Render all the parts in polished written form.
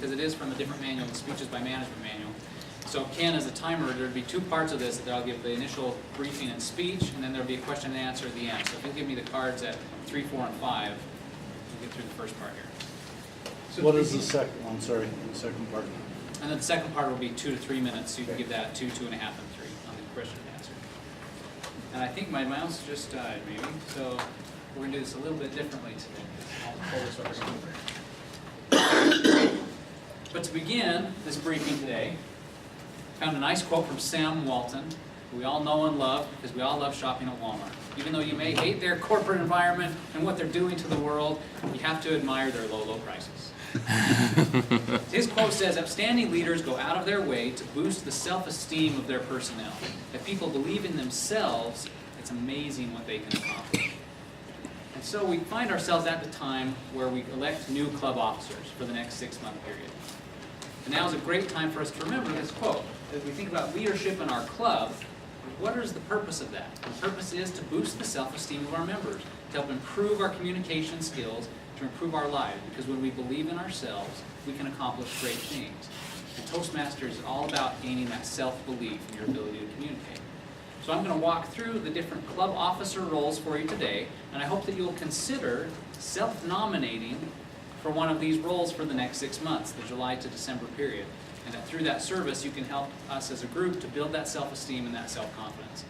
because it is from a different manual, the Speeches by Management manual. So Ken, as a timer, there'd be two parts of this that I'll give: the initial briefing and speech, and then there'll be a question and answer at the end. So if you'll give me the cards at 3, 4, and 5, we'll get through the first part here. So what is the second one? Sorry, the second part. And then the second part will be 2 to 3 minutes, so you can give that 2, 2.5, and 3 on the question and answer. And I think my mouse just died, maybe, so we're going to do this a little bit differently today. I'll pull this over. But to begin this briefing today, I found a nice quote from Sam Walton, who we all know and love because we all love shopping at Walmart. Even though you may hate their corporate environment and what they're doing to the world, you have to admire their low, low prices. His quote says, "Upstanding leaders go out of their way to boost the self-esteem of their personnel. If people believe in themselves, it's amazing what they can accomplish." And so we find ourselves at the time where we elect new club officers for the next 6-month period. And now is a great time for us to remember this quote. As we think about leadership in our club, what is the purpose of that? The purpose is to boost the self-esteem of our members, to help improve our communication skills, to improve our lives. Because when we believe in ourselves, we can accomplish great things. And Toastmasters is all about gaining that self-belief in your ability to communicate. So I'm going to walk through the different club officer roles for you today, and I hope that you'll consider self-nominating for one of these roles for the next 6 months, the July to December period. And that through that service, you can help us as a group to build that self-esteem and that self-confidence.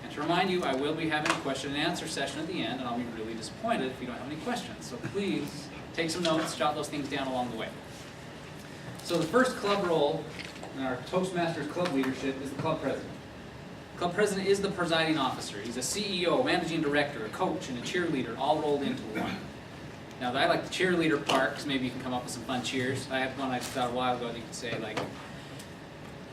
And to remind you, I will be having a question and answer session at the end, and I'll be really disappointed if you don't have any questions. So please take some notes, jot those things down along the way. So the first club role in our Toastmasters club leadership is the club president. Club president is the presiding officer. He's a CEO, managing director, a coach, and a cheerleader, all rolled into one. Now, I like the cheerleader part, because maybe you can come up with some fun cheers. I have one I thought a while ago that you could say, like,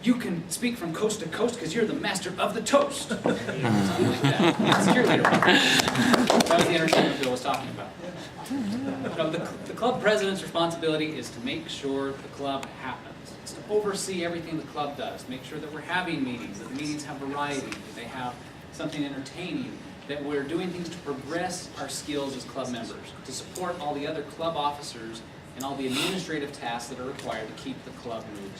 "You can speak from coast to coast because you're the master of the toast." Something like that. That's the cheerleader part. That was the entertainment Bill was talking about. So the club president's responsibility is to make sure the club happens. It's to oversee everything the club does, make sure that we're having meetings, that the meetings have variety, that they have something entertaining, that we're doing things to progress our skills as club members, to support all the other club officers and all the administrative tasks that are required to keep the club moving.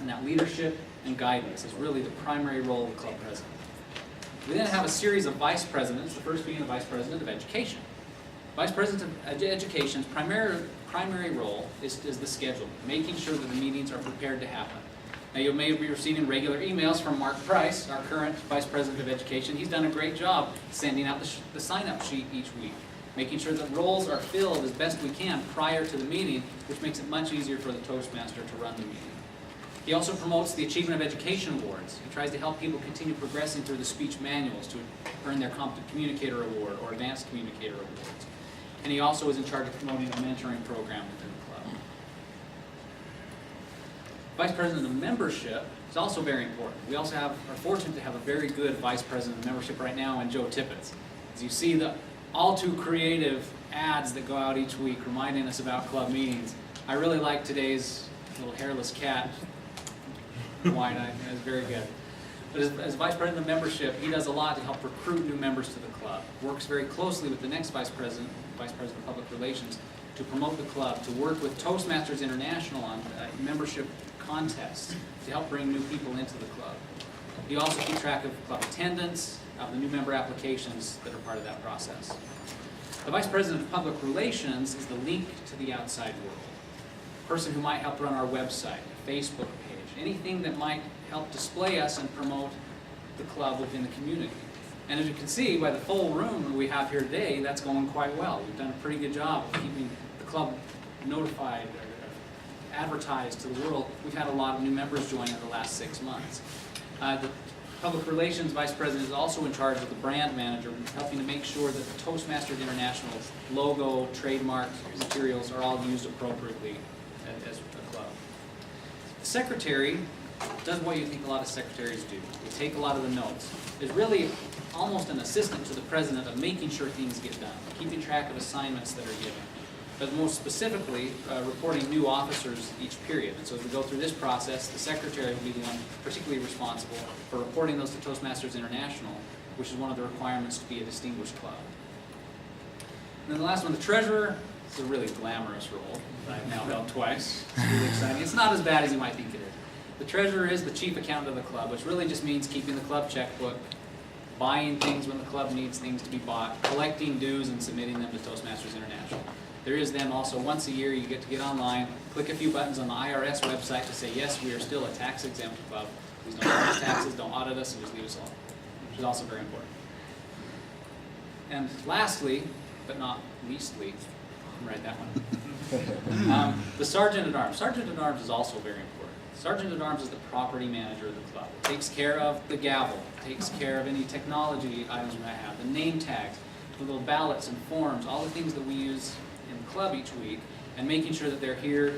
And that leadership and guidance is really the primary role of the club president. We then have a series of vice presidents, the first being the vice president of education. Vice president of education's primary role is the scheduling, making sure that the meetings are prepared to happen. Now, you may be receiving regular emails from Mark Price, our current Vice President of Education. He's done a great job sending out the sign-up sheet each week, making sure that roles are filled as best we can prior to the meeting, which makes it much easier for the Toastmaster to run the meeting. He also promotes the Achievement of Education Awards. He tries to help people continue progressing through the speech manuals to earn their Competent Communicator Award or Advanced Communicator Awards. And he also is in charge of promoting a mentoring program within the club. Vice President of Membership is also very important. We also are fortunate to have a very good Vice President of Membership right now in Joe Tippett. As you see the all too creative ads that go out each week reminding us about club meetings, I really like today's little hairless cat. Wide-eyed, that's very good. But as Vice President of Membership, he does a lot to help recruit new members to the club. Works very closely with the next Vice President of Public Relations, to promote the club, to work with Toastmasters International on membership contests to help bring new people into the club. He also keeps track of club attendance, of the new member applications that are part of that process. The Vice President of Public Relations is the link to the outside world. A person who might help run our website, Facebook page, anything that might help display us and promote the club within the community. And as you can see by the full room that we have here today, that's going quite well. We've done a pretty good job of keeping the club notified, or advertised to the world. We've had a lot of new members join in the last 6 months. The Public Relations Vice President is also in charge of the brand manager, helping to make sure that the Toastmasters International's logo, trademark materials are all used appropriately as a club. The secretary does what you think a lot of secretaries do. They take a lot of the notes. Is really almost an assistant to the president of making sure things get done, keeping track of assignments that are given, but most specifically reporting new officers each period. And so as we go through this process, the secretary will be the one particularly responsible for reporting those to Toastmasters International, which is one of the requirements to be a distinguished club. And then the last one, the treasurer, It's a really glamorous role that I've now held twice. It's really exciting. It's not as bad as you might think it is. The treasurer is the chief accountant of the club, which really just means keeping the club checkbook, buying things when the club needs things to be bought, collecting dues and submitting them to Toastmasters International. There is then also once a year you get to get online, click a few buttons on the IRS website to say, yes, we are still a tax exempt club. Please don't pay us taxes, don't audit us, and just leave us alone, which is also very important. And lastly, but not leastly, write that one. The Sergeant at Arms. Sergeant at Arms is also very important. Sergeant at Arms is the property manager of the club. Takes care of the gavel, takes care of any technology items we might have, the name tags, the little ballots and forms, all the things that we use in the club each week, and making sure that they're here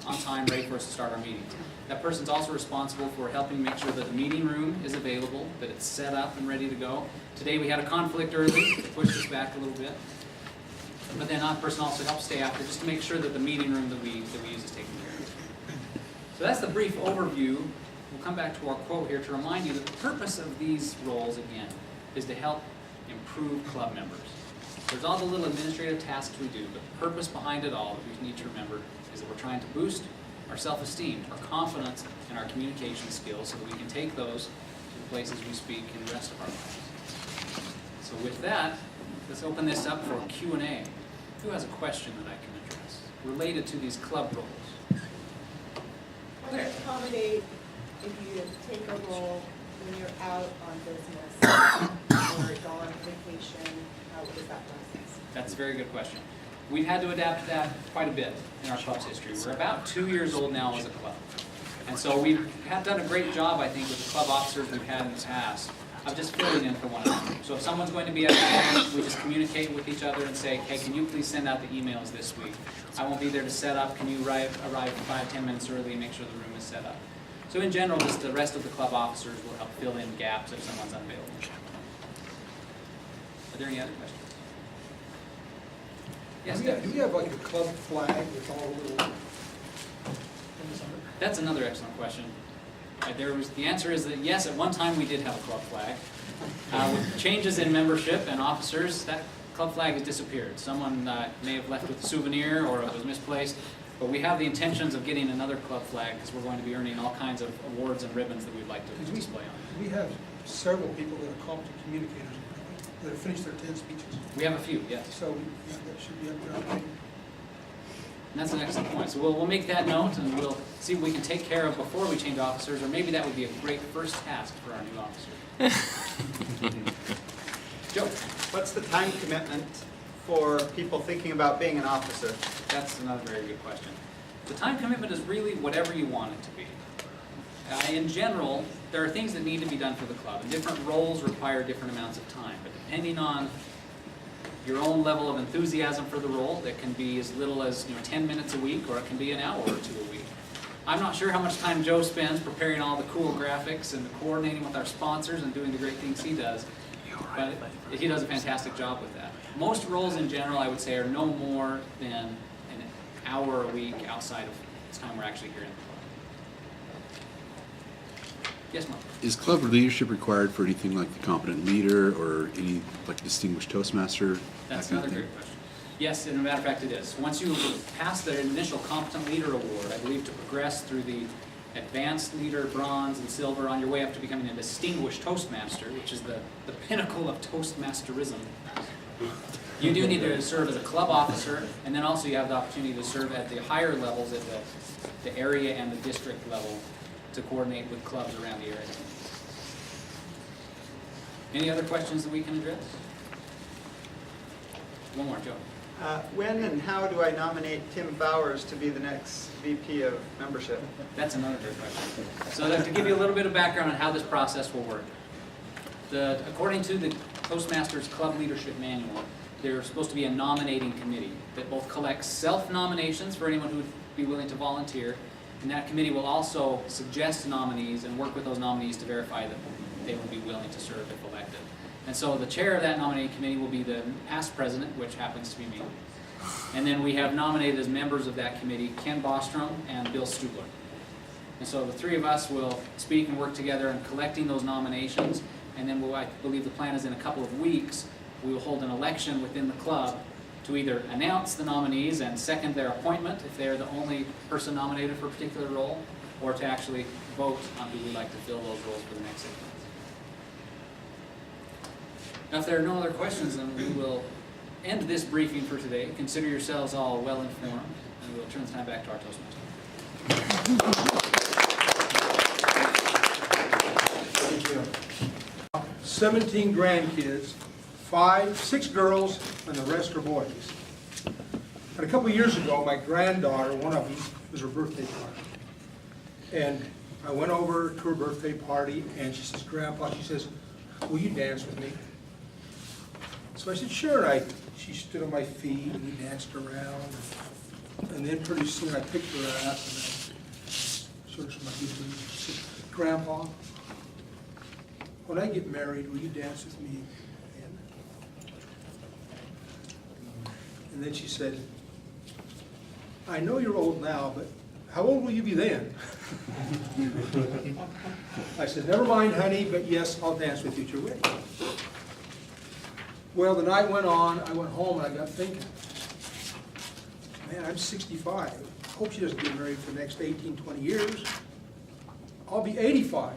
on time, ready for us to start our meetings. That person's also responsible for helping make sure that the meeting room is available, that it's set up and ready to go. Today we had a conflict early, it pushed us back a little bit. But then that person also helps stay after just to make sure that the meeting room that we use is taken care of. So that's the brief overview. We'll come back to our quote here to remind you that the purpose of these roles, again, is to help improve club members. There's all the little administrative tasks we do, but the purpose behind it all that we need to remember is that we're trying to boost our self-esteem, our confidence, and our communication skills so that we can take those to the places we speak in the rest of our lives. So with that, let's open this up for Q&A. Who has a question that I can address related to these club roles? How do you accommodate if you take a role when you're out on business or go on vacation? How is that process? That's a very good question. We've had to adapt to that quite a bit in our club's history. We're about 2 years old now as a club. And so we've done a great job, I think, with the club officers we've had in the past of just filling in for one another. So if someone's going to be at an event, we just communicate with each other and say, hey, can you please send out the emails this week? I won't be there to set up. Can you arrive 5-10 minutes early and make sure the room is set up? So in general, just the rest of the club officers will help fill in gaps if someone's unavailable. Are there any other questions? Yes, Do we have like a club flag with all the little things on it? That's another excellent question. The answer is that yes, at one time we did have a club flag. With changes in membership and officers, that club flag has disappeared. Someone may have left with a souvenir or it was misplaced, but we have the intentions of getting another club flag because we're going to be earning all kinds of awards and ribbons that we'd like to display on. We have several people that are competent communicators that have finished their 10 speeches. We have a few, yes. So yeah, that should be up there. And that's an excellent point. So we'll make that note and we'll see what we can take care of before we change officers, or maybe that would be a great first task for our new officer. Joe, What's the time commitment for people thinking about being an officer? that's another very good question. The time commitment is really whatever you want it to be. In general, there are things that need to be done for the club, and different roles require different amounts of time. But depending on your own level of enthusiasm for the role, that can be as little as 10 minutes a week, or it can be an hour or two a week. I'm not sure how much time Joe spends preparing all the cool graphics and coordinating with our sponsors and doing the great things he does, but he does a fantastic job with that. Most roles in general, I would say, are no more than an hour a week outside of the time we're actually here in the club. Yes, Mark? Is club leadership required for anything like the competent leader or any like distinguished Toastmaster? That's that kind another of thing? great question. Yes, as a matter of fact it is. Once you pass the initial Competent Leader Award, I believe to progress through the Advanced Leader, Bronze, and Silver on your way up to becoming a Distinguished Toastmaster, which is the pinnacle of Toastmasterism, you do need to serve as a club officer, and then also you have the opportunity to serve at the higher levels at the area and the district level to coordinate with clubs around the area. Any other questions that we can address? One more, Joe. When and how do I nominate Tim Bowers to be the next VP of membership? That's another great question. So to give you a little bit of background on how this process will work. According to the Toastmasters Club Leadership Manual, there's supposed to be a nominating committee that both collects self-nominations for anyone who would be willing to volunteer, and that committee will also suggest nominees and work with those nominees to verify that they will be willing to serve if elected. And so the chair of that nominating committee will be the past president, which happens to be me. And then we have nominated as members of that committee Ken Bostrom and Bill Stubler. And so the three of us will speak and work together in collecting those nominations, and then I believe the plan is in a couple of weeks we will hold an election within the club to either announce the nominees and second their appointment if they're the only person nominated for a particular role, or to actually vote on who we'd like to fill those roles for the next 6 months. Now, if there are no other questions, then we will end this briefing for today. Consider yourselves all well informed, and we'll turn the time back to our Toastmasters. 17 grandkids, 6 girls, and the rest are boys. And a couple of years ago, my granddaughter, one of them, it was her birthday party. And I went over to her birthday party, and she says, Grandpa, she says, will you dance with me? So I said, sure. And she stood on my feet, and we danced around. And then pretty soon I picked her up, and I searched my feet. She said, Grandpa, when I get married, will you dance with me again? And then she said, I know you're old now, but how old will you be then? I said, never mind, honey, but yes, I'll dance with you at your wedding. Well, the night went on, I went home and I got thinking, man, I'm 65. I hope she doesn't get married for the next 18, 20 years. I'll be 85.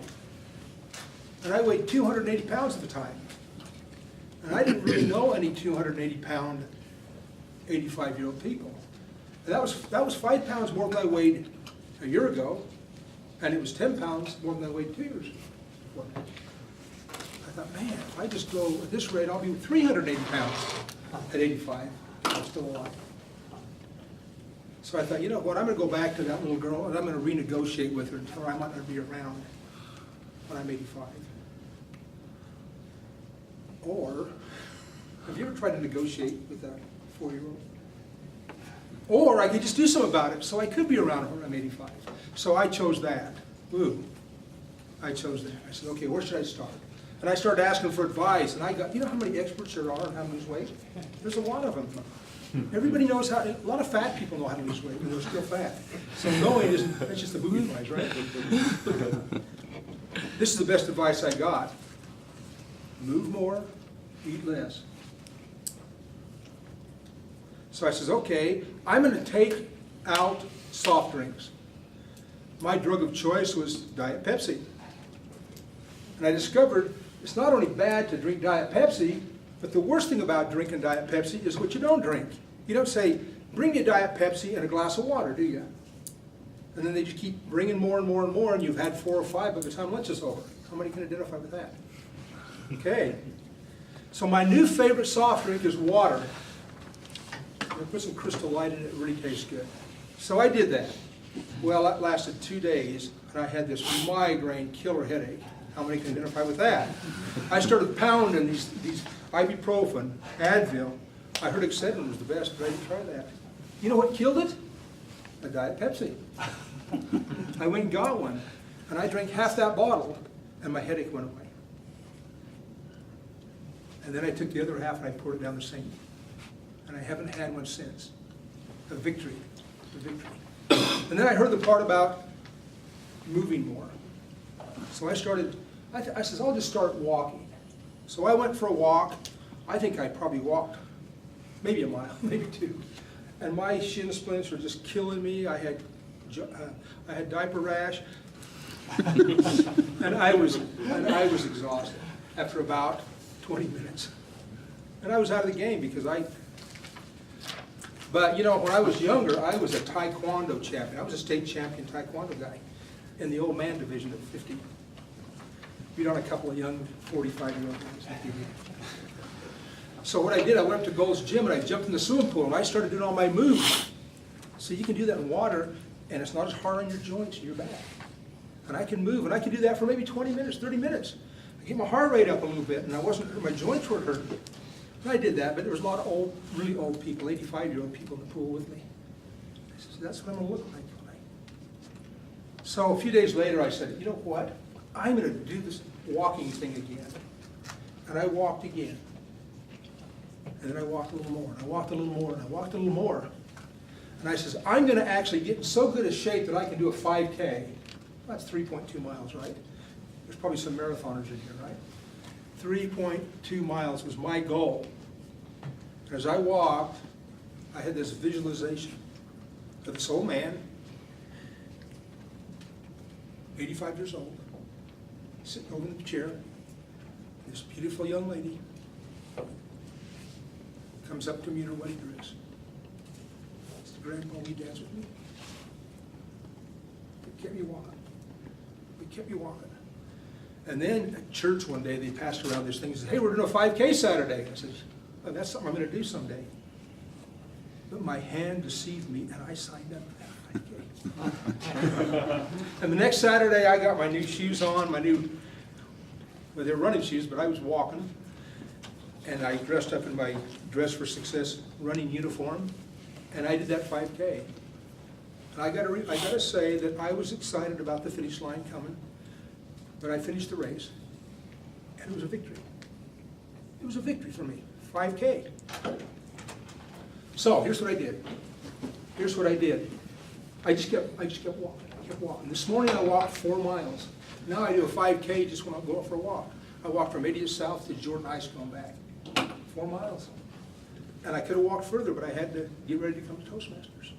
And I weighed 280 pounds at the time. And I didn't really know any 280-pound, 85-year-old people. And that was 5 pounds more than I weighed a year ago, and it was 10 pounds more than I weighed 2 years ago. I thought, man, if I just go at this rate, I'll be 380 pounds at 85. I'm still alive. So I thought, you know what, I'm going to go back to that little girl, and I'm going to renegotiate with her and tell her I might not be around when I'm 85. Or, have you ever tried to negotiate with a 4-year-old? Or I could just do something about it, so I could be around when I'm 85. So I chose that. Ooh, I chose that. I said, okay, where should I start? And I started asking for advice, and I got, you know how many experts there are on how to lose weight? There's a lot of them. Everybody knows how, a lot of fat people know how to lose weight, but they're still fat. So knowing isn't, that's just the booby advice, right? This is the best advice I got. Move more, eat less. So I says, okay, I'm going to take out soft drinks. My drug of choice was Diet Pepsi. And I discovered it's not only bad to drink Diet Pepsi, but the worst thing about drinking Diet Pepsi is what you don't drink. You don't say, bring me a Diet Pepsi and a glass of water, do you? And then they just keep bringing more and more and more, and you've had 4 or 5 by the time lunch is over. How many can identify with that? Okay. So my new favorite soft drink is water. I put some Crystal Light in it, it really tastes good. So I did that. Well, that lasted 2 days, and I had this migraine killer headache. How many can identify with that? I started pounding these ibuprofen, Advil. I heard Excedrin was the best, but I didn't try that. You know what killed it? A Diet Pepsi. I went and got one, and I drank half that bottle, and my headache went away. And then I took the other half and I poured it down the sink. And I haven't had one since. A victory. A victory. And then I heard the part about moving more. So I started, I said, I'll just start walking. So I went for a walk. I think I probably walked maybe a mile, maybe 2. And my shin splints were just killing me. I had diaper rash. and I was exhausted after about 20 minutes. And I was out of the game because but you know, when I was younger, I was a Taekwondo champion. I was a state champion Taekwondo guy in the old man division at 50. Beat on a couple of young 45-year-old guys. So what I did, I went up to Gold's Gym and I jumped in the swimming pool and I started doing all my moves. So you can do that in water and it's not as hard on your joints and your back. And I can move and I can do that for maybe 20 minutes, 30 minutes. I get my heart rate up a little bit, and I wasn't, my joints weren't hurting. And I did that, but there was a lot of old, really old people, 85-year-old people in the pool with me. I said, that's what I'm going to look like. So a few days later, I said, you know what? I'm going to do this walking thing again. And I walked again. And then I walked a little more, and I walked a little more, and I walked a little more. And I says, I'm going to actually get in so good a shape that I can do a 5K. That's 3.2 miles, right? There's probably some marathoners in here, right? 3.2 miles was my goal. And as I walked, I had this visualization of this old man, 85 years old, sitting over in the chair. This beautiful young lady comes up to me in her wedding dress. Says, "Grandpa, will you dance with me?" It kept me walking. It kept me walking. And then at church one day, they passed around this thing and said, "Hey, we're doing a 5K Saturday." I said, "Oh, that's something I'm going to do someday." But my hand deceived me, and I signed up for that 5K. And the next Saturday, I got my new shoes on, well, they were running shoes, but I was walking. And I dressed up in my Dress for Success running uniform, and I did that 5K. And I gotta say that I was excited about the finish line coming, but I finished the race, and it was a victory. It was a victory for me, 5K. So here's what I did. Here's what I did. I just kept walking. I kept walking. This morning I walked 4 miles. Now I do a 5K just when I go out for a walk. I walked from 80 South to Jordan High School and back. 4 miles. And I could have walked further, but I had to get ready to come to Toastmasters.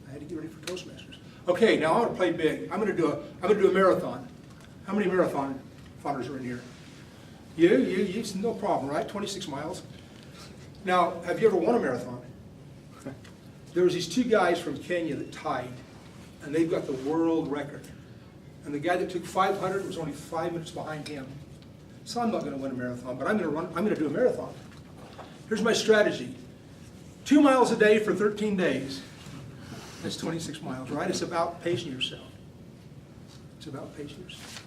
I had to get ready for Toastmasters. Okay, now I want to play big. I'm going to do a marathon. How many marathon runners are in here? You, no problem, right? 26 miles. Now, have you ever won a marathon? There was these 2 guys from Kenya that tied, and they've got the world record. And the guy that took 500 was only 5 minutes behind him. So I'm not going to win a marathon, but I'm going to do a marathon. Here's my strategy. 2 miles a day for 13 days. That's 26 miles, right? It's about pacing yourself. It's about pacing yourself.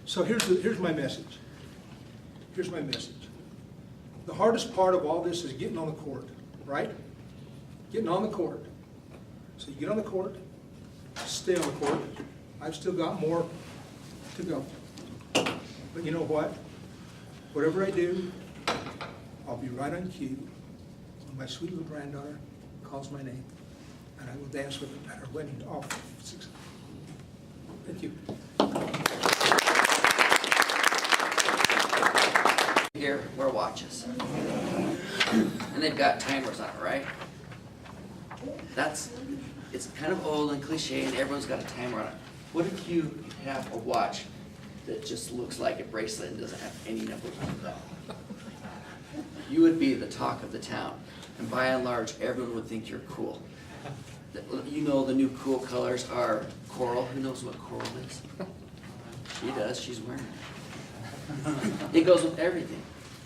So here's my message. Here's my message. The hardest part of all this is getting on the court, right? Getting on the court. So you get on the court, stay on the court. I've still got more to go. But you know what? Whatever I do, I'll be right on cue when my sweet little granddaughter calls my name, and I will dance with her at her wedding. Oh, 6. Thank you. Here wear watches, and they've got timers on it, right? It's kind of old and cliche, and everyone's got a timer on it. What if you have a watch that just looks like a bracelet and doesn't have any numbers on it? You would be the talk of the town, and by and large, everyone would think you're cool. You know the new cool colors are coral. Who knows what coral is? She does. She's wearing it. It goes with everything.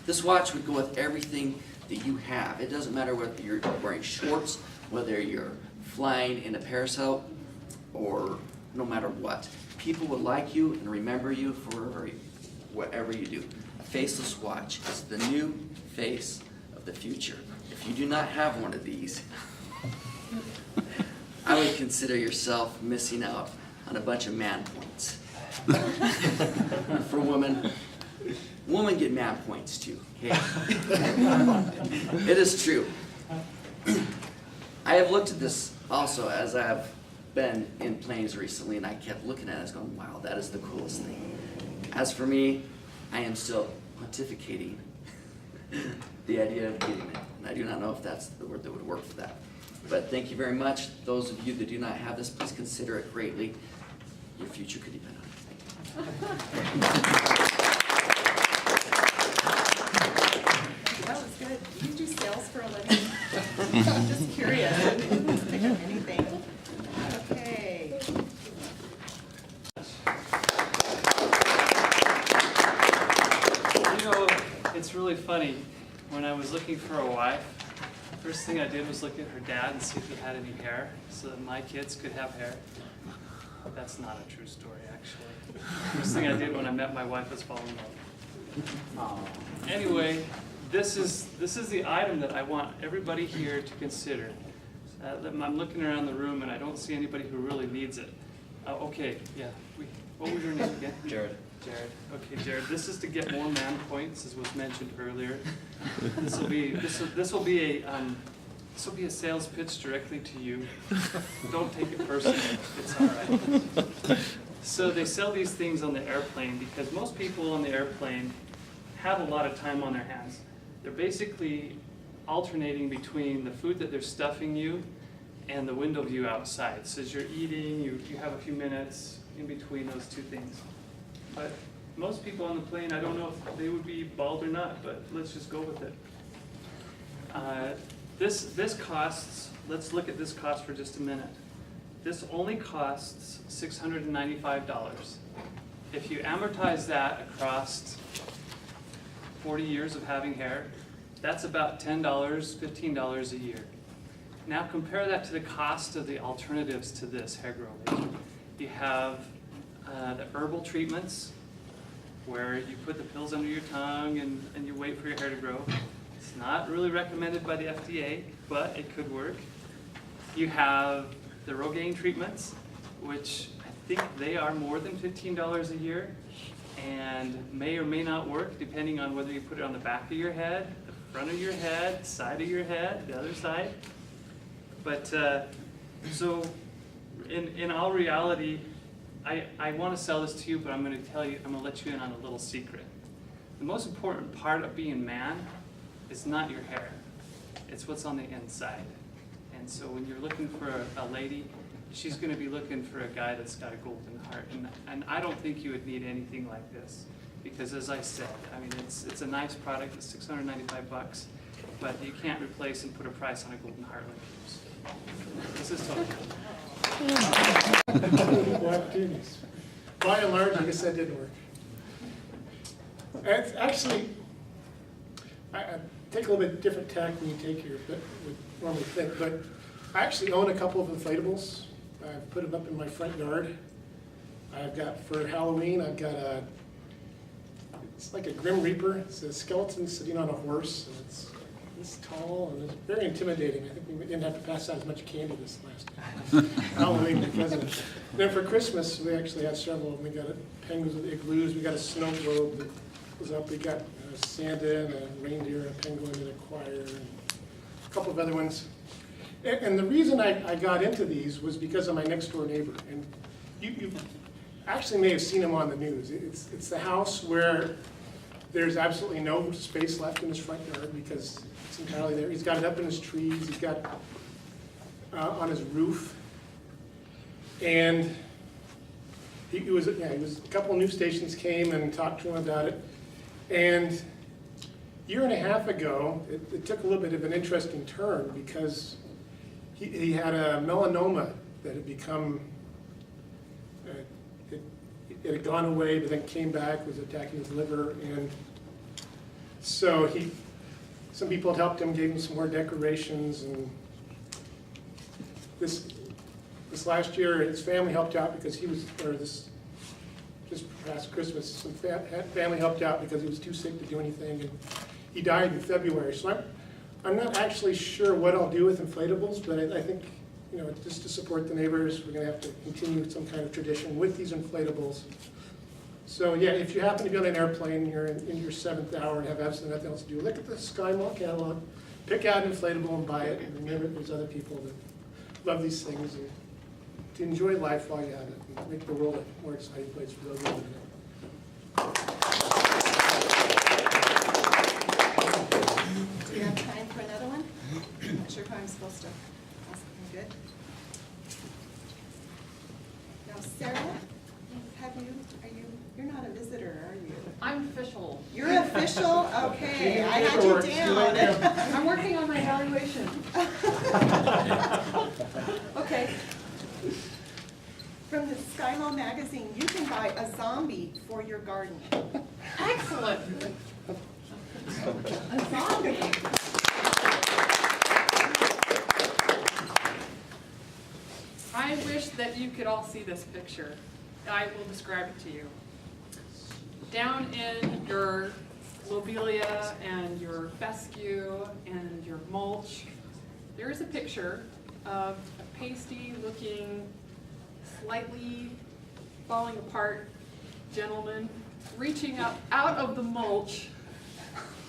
This watch would go with everything that you have. It doesn't matter whether you're wearing shorts, whether you're flying in a parasail, or no matter what. People will like you and remember you for whatever you do. A faceless watch is the new face of the future. If you do not have one of these, I would consider yourself missing out on a bunch of man points. For women get man points too, okay? It is true. I have looked at this also as I have been in planes recently, and I kept looking at it going, wow, that is the coolest thing. As for me, I am still pontificating the idea of getting it. And I do not know if that's the word that would work for that. But thank you very much. Those of you that do not have this, please consider it greatly. Your future could depend on it. That was good. Do you do sales for a living? I'm just curious. I didn't pick up anything. Okay. You know, it's really funny. When I was looking for a wife, first thing I did was look at her dad and see if he had any hair, so that my kids could have hair. That's not a true story, actually. First thing I did when I met my wife was fall in love. Anyway, this is the item that I want everybody here to consider. I'm looking around the room and I don't see anybody who really needs it. Okay, yeah. What was your name again? Jared. Jared. Okay, Jared. This is to get more man points, as was mentioned earlier. This will be a sales pitch directly to you. Don't take it personally. It's all right. So they sell these things on the airplane because most people on the airplane have a lot of time on their hands. They're basically alternating between the food that they're stuffing you and the window view outside. So as you're eating, you have a few minutes in between those two things. But most people on the plane, I don't know if they would be bald or not, but let's just go with it. This costs, let's look at this cost for just a minute. This only costs $695. If you amortize that across 40 years of having hair, that's about $10, $15 a year. Now compare that to the cost of the alternatives to this hair growing. You have the herbal treatments, where you put the pills under your tongue and you wait for your hair to grow. It's not really recommended by the FDA, but it could work. You have the Rogaine treatments, which I think they are more than $15 a year and may or may not work depending on whether you put it on the back of your head, the front of your head, side of your head, the other side. But so in all reality, I want to sell this to you, but I'm going to tell you, I'm going to let you in on a little secret. The most important part of being man is not your hair. It's what's on the inside. And so when you're looking for a lady, she's going to be looking for a guy that's got a golden heart. And I don't think you would need anything like this. Because as I said, I mean, it's a nice product. It's $695, but you can't replace and put a price on a golden heart like yours. This is totally. Opportunities. By and large, I guess that did work. It's actually, I take a little bit different tack when you take your, would normally think, but I actually own a couple of inflatables. I've put them up in my front yard. I've got, for Halloween, I've got it's like a Grim Reaper. It's a skeleton sitting on a horse, and it's this tall, and it's very intimidating. I think we didn't have to pass out as much candy this last Halloween because of it. Then for Christmas, we actually had several of them. We got penguins with igloos. We got a snow globe that was up. We got Santa and a reindeer, a penguin and a choir, and a couple of other ones. And the reason I got into these was because of my next door neighbor. And you actually may have seen him on the news. It's the house where there's absolutely no space left in his front yard because it's entirely there. He's got it up in his trees. He's got on his roof. And he was a couple of news stations came and talked to him about it. And a year and a half ago, it took a little bit of an interesting turn because he had a melanoma that had become, it had gone away, but then came back, was attacking his liver, and so some people had helped him, gave him some more decorations, and this last year, his family helped out because just past Christmas, some family helped out because he was too sick to do anything, and he died in February. So I'm not actually sure what I'll do with inflatables, but I think, just to support the neighbors, we're going to have to continue some kind of tradition with these inflatables. So yeah, if you happen to be on an airplane, you're in your 7th hour and have absolutely nothing else to do, look at the SkyMall catalog, pick out an inflatable and buy it, and remember there's other people that love these things, and to enjoy life while you have it, and make the world a more exciting place for those living in it. Do you have time for another one? I'm not sure how I'm supposed to ask something good. Now, Sarah, you're not a visitor, are you? I'm official. You're official? Okay, I had you down. I'm working on my evaluation. Okay. From the SkyMall magazine, you can buy a zombie for your garden. Excellent. A zombie. I wish that you could all see this picture. I will describe it to you. Down in your lobelia and your fescue and your mulch, there is a picture of a pasty-looking, slightly falling apart gentleman reaching up out of the mulch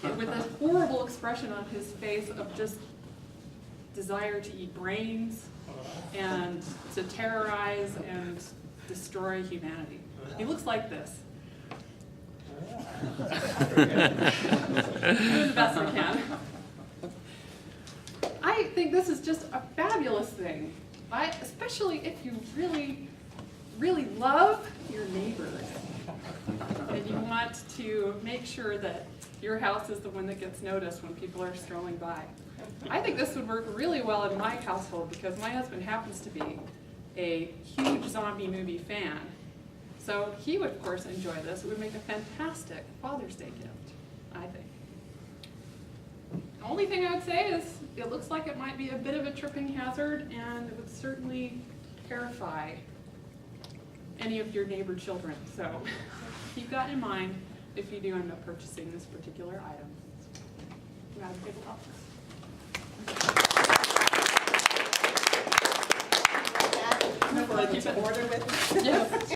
with a horrible expression on his face of just desire to eat brains and to terrorize and destroy humanity. He looks like this. I'm doing the best I can. think this is just a fabulous thing. Especially if you really, really love your neighbors. And you want to make sure that your house is the one that gets noticed when people are strolling by. I think this would work really well in my household because my husband happens to be a huge zombie movie fan. So he would, of course, enjoy this. It would make a fantastic Father's Day gift, I think. The only thing I would say is it looks like it might be a bit of a tripping hazard, and it would certainly terrify any of your neighbor children. So keep that in mind if you do end up purchasing this particular item. You have a good luck. That, order with. Yes.